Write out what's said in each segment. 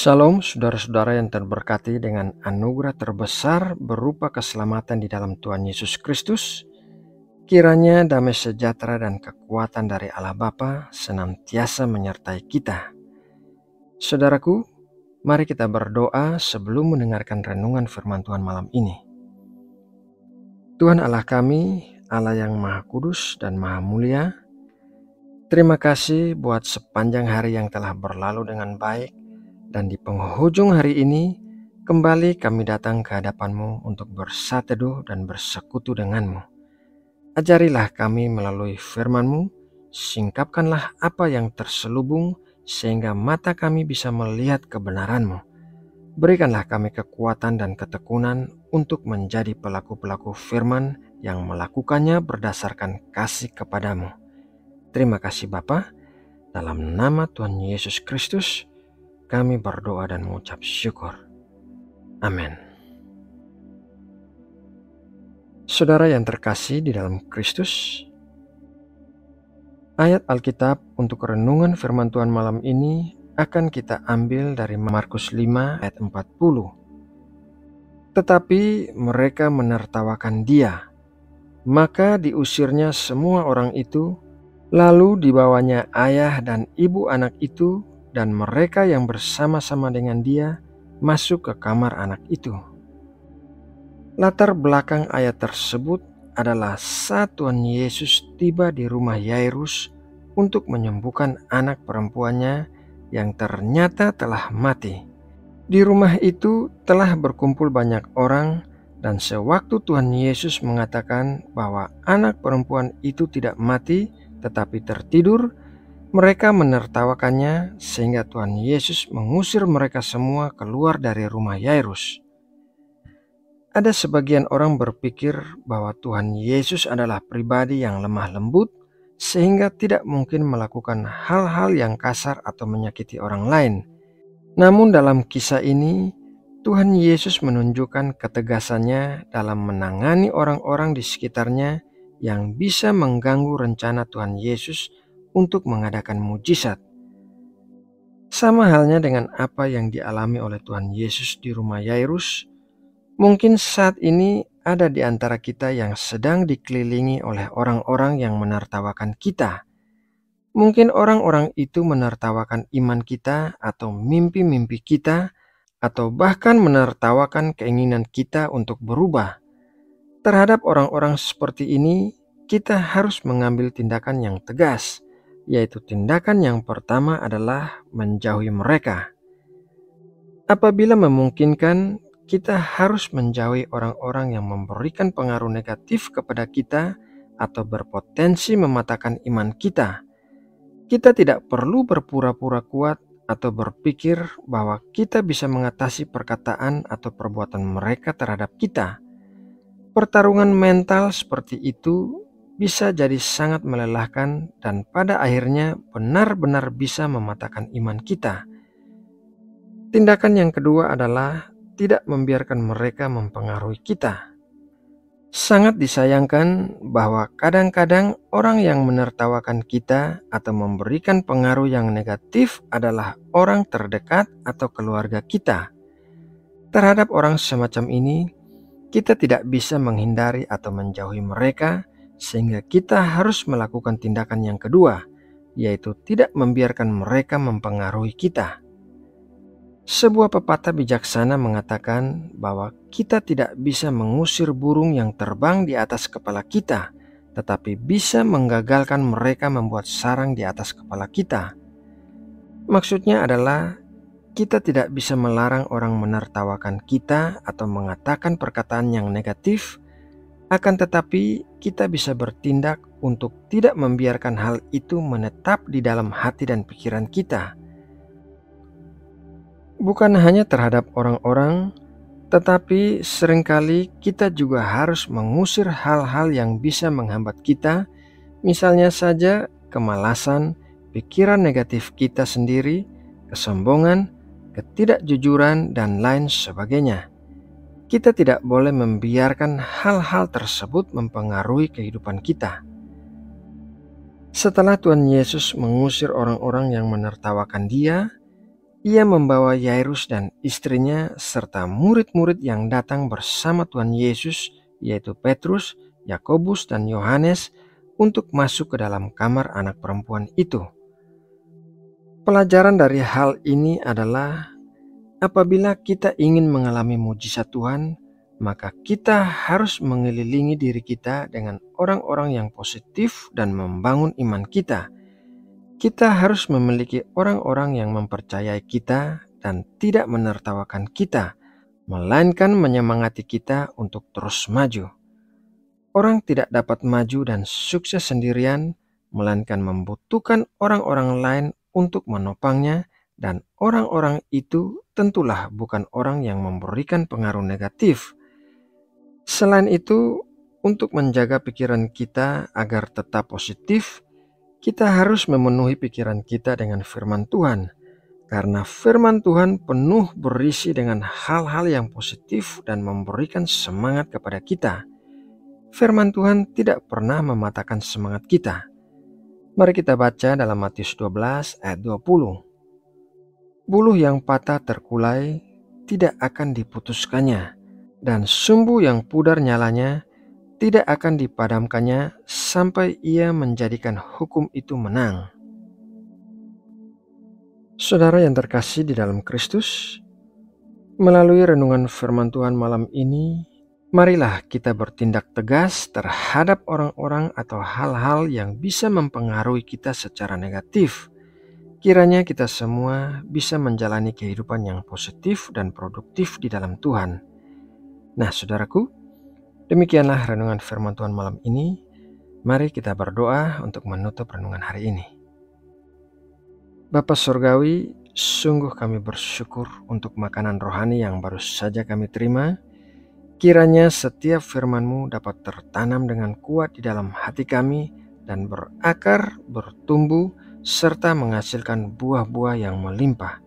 Shalom saudara-saudara yang terberkati dengan anugerah terbesar berupa keselamatan di dalam Tuhan Yesus Kristus. Kiranya damai sejahtera dan kekuatan dari Allah Bapa senantiasa menyertai kita. Saudaraku, mari kita berdoa sebelum mendengarkan renungan firman Tuhan malam ini. Tuhan Allah kami, Allah yang Maha Kudus dan Maha Mulia, terima kasih buat sepanjang hari yang telah berlalu dengan baik. Dan di penghujung hari ini, kembali kami datang ke hadapan-Mu untuk bersateduh dan bersekutu dengan-Mu. Ajarilah kami melalui firman-Mu, singkapkanlah apa yang terselubung, sehingga mata kami bisa melihat kebenaran-Mu. Berikanlah kami kekuatan dan ketekunan untuk menjadi pelaku-pelaku firman yang melakukannya berdasarkan kasih kepadamu. Terima kasih Bapa, dalam nama Tuhan Yesus Kristus, kami berdoa dan mengucap syukur. Amin. Saudara yang terkasih di dalam Kristus, ayat Alkitab untuk renungan firman Tuhan malam ini akan kita ambil dari Markus 5 ayat 40. Tetapi mereka menertawakan dia, maka diusirnya semua orang itu, lalu dibawanya ayah dan ibu anak itu dan mereka yang bersama-sama dengan dia masuk ke kamar anak itu. Latar belakang ayat tersebut adalah saat Tuhan Yesus tiba di rumah Yairus untuk menyembuhkan anak perempuannya yang ternyata telah mati. Di rumah itu telah berkumpul banyak orang, dan sewaktu Tuhan Yesus mengatakan bahwa anak perempuan itu tidak mati tetapi tertidur, mereka menertawakannya sehingga Tuhan Yesus mengusir mereka semua keluar dari rumah Yairus. Ada sebagian orang berpikir bahwa Tuhan Yesus adalah pribadi yang lemah lembut sehingga tidak mungkin melakukan hal-hal yang kasar atau menyakiti orang lain. Namun dalam kisah ini, Tuhan Yesus menunjukkan ketegasannya dalam menangani orang-orang di sekitarnya yang bisa mengganggu rencana Tuhan Yesus untuk mengadakan mujizat. Sama halnya dengan apa yang dialami oleh Tuhan Yesus di rumah Yairus, mungkin saat ini ada di antara kita yang sedang dikelilingi oleh orang-orang yang menertawakan kita. Mungkin orang-orang itu menertawakan iman kita atau mimpi-mimpi kita, atau bahkan menertawakan keinginan kita untuk berubah. Terhadap orang-orang seperti ini, kita harus mengambil tindakan yang tegas, yaitu tindakan yang pertama adalah menjauhi mereka. Apabila memungkinkan, kita harus menjauhi orang-orang yang memberikan pengaruh negatif kepada kita atau berpotensi mematahkan iman kita. Kita tidak perlu berpura-pura kuat atau berpikir bahwa kita bisa mengatasi perkataan atau perbuatan mereka terhadap kita. Pertarungan mental seperti itu bisa jadi sangat melelahkan dan pada akhirnya benar-benar bisa mematahkan iman kita. Tindakan yang kedua adalah tidak membiarkan mereka mempengaruhi kita. Sangat disayangkan bahwa kadang-kadang orang yang menertawakan kita atau memberikan pengaruh yang negatif adalah orang terdekat atau keluarga kita. Terhadap orang semacam ini, kita tidak bisa menghindari atau menjauhi mereka, sehingga kita harus melakukan tindakan yang kedua, yaitu tidak membiarkan mereka mempengaruhi kita. Sebuah pepatah bijaksana mengatakan bahwa kita tidak bisa mengusir burung yang terbang di atas kepala kita, tetapi bisa menggagalkan mereka membuat sarang di atas kepala kita. Maksudnya adalah kita tidak bisa melarang orang menertawakan kita atau mengatakan perkataan yang negatif, akan tetapi kita bisa bertindak untuk tidak membiarkan hal itu menetap di dalam hati dan pikiran kita. Bukan hanya terhadap orang-orang, tetapi seringkali kita juga harus mengusir hal-hal yang bisa menghambat kita, misalnya saja kemalasan, pikiran negatif kita sendiri, kesombongan, ketidakjujuran, dan lain sebagainya. Kita tidak boleh membiarkan hal-hal tersebut mempengaruhi kehidupan kita. Setelah Tuhan Yesus mengusir orang-orang yang menertawakan Dia, ia membawa Yairus dan istrinya serta murid-murid yang datang bersama Tuhan Yesus, yaitu Petrus, Yakobus, dan Yohanes, untuk masuk ke dalam kamar anak perempuan itu. Pelajaran dari hal ini adalah apabila kita ingin mengalami mujizat Tuhan, maka kita harus mengelilingi diri kita dengan orang-orang yang positif dan membangun iman kita. Kita harus memiliki orang-orang yang mempercayai kita dan tidak menertawakan kita, melainkan menyemangati kita untuk terus maju. Orang tidak dapat maju dan sukses sendirian, melainkan membutuhkan orang-orang lain untuk menopangnya, dan orang-orang itu tentulah bukan orang yang memberikan pengaruh negatif. Selain itu, untuk menjaga pikiran kita agar tetap positif, kita harus memenuhi pikiran kita dengan firman Tuhan, karena firman Tuhan penuh berisi dengan hal-hal yang positif dan memberikan semangat kepada kita. Firman Tuhan tidak pernah mematahkan semangat kita. Mari kita baca dalam Matius 12 ayat 20. Buluh yang patah terkulai tidak akan diputuskannya, dan sumbu yang pudar nyalanya tidak akan dipadamkannya sampai ia menjadikan hukum itu menang. Saudara yang terkasih di dalam Kristus, melalui renungan firman Tuhan malam ini, marilah kita bertindak tegas terhadap orang-orang atau hal-hal yang bisa mempengaruhi kita secara negatif. Kiranya kita semua bisa menjalani kehidupan yang positif dan produktif di dalam Tuhan. Nah, saudaraku, demikianlah renungan firman Tuhan malam ini. Mari kita berdoa untuk menutup renungan hari ini. Bapa Surgawi, sungguh kami bersyukur untuk makanan rohani yang baru saja kami terima. Kiranya setiap firman-Mu dapat tertanam dengan kuat di dalam hati kami dan berakar, bertumbuh, serta menghasilkan buah-buah yang melimpah.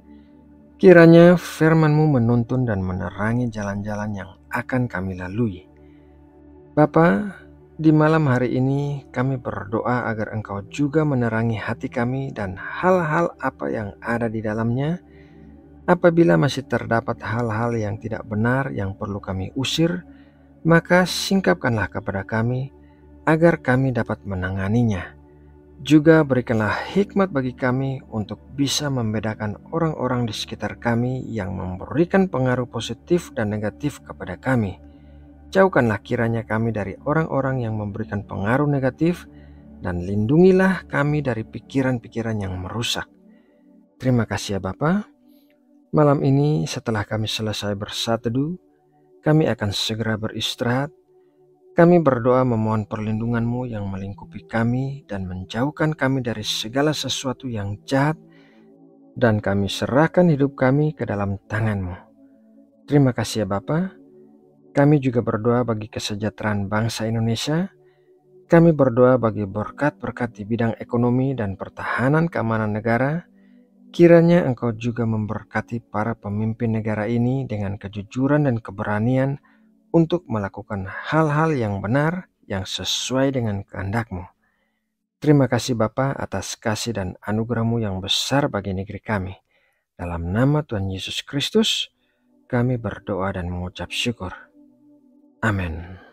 Kiranya firman-Mu menuntun dan menerangi jalan-jalan yang akan kami lalui. Bapa, di malam hari ini kami berdoa agar Engkau juga menerangi hati kami dan hal-hal apa yang ada di dalamnya. Apabila masih terdapat hal-hal yang tidak benar yang perlu kami usir, maka singkapkanlah kepada kami agar kami dapat menanganinya. Juga berikanlah hikmat bagi kami untuk bisa membedakan orang-orang di sekitar kami yang memberikan pengaruh positif dan negatif kepada kami. Jauhkanlah kiranya kami dari orang-orang yang memberikan pengaruh negatif, dan lindungilah kami dari pikiran-pikiran yang merusak. Terima kasih ya Bapa. Malam ini setelah kami selesai bersateduh, kami akan segera beristirahat. Kami berdoa memohon perlindungan-Mu yang melingkupi kami dan menjauhkan kami dari segala sesuatu yang jahat, dan kami serahkan hidup kami ke dalam tangan-Mu. Terima kasih ya Bapa. Kami juga berdoa bagi kesejahteraan bangsa Indonesia. Kami berdoa bagi berkat-berkat di bidang ekonomi dan pertahanan keamanan negara. Kiranya Engkau juga memberkati para pemimpin negara ini dengan kejujuran dan keberanian untuk melakukan hal-hal yang benar yang sesuai dengan kehendak-Mu. Terima kasih Bapa atas kasih dan anugerah-Mu yang besar bagi negeri kami. Dalam nama Tuhan Yesus Kristus, kami berdoa dan mengucap syukur. Amin.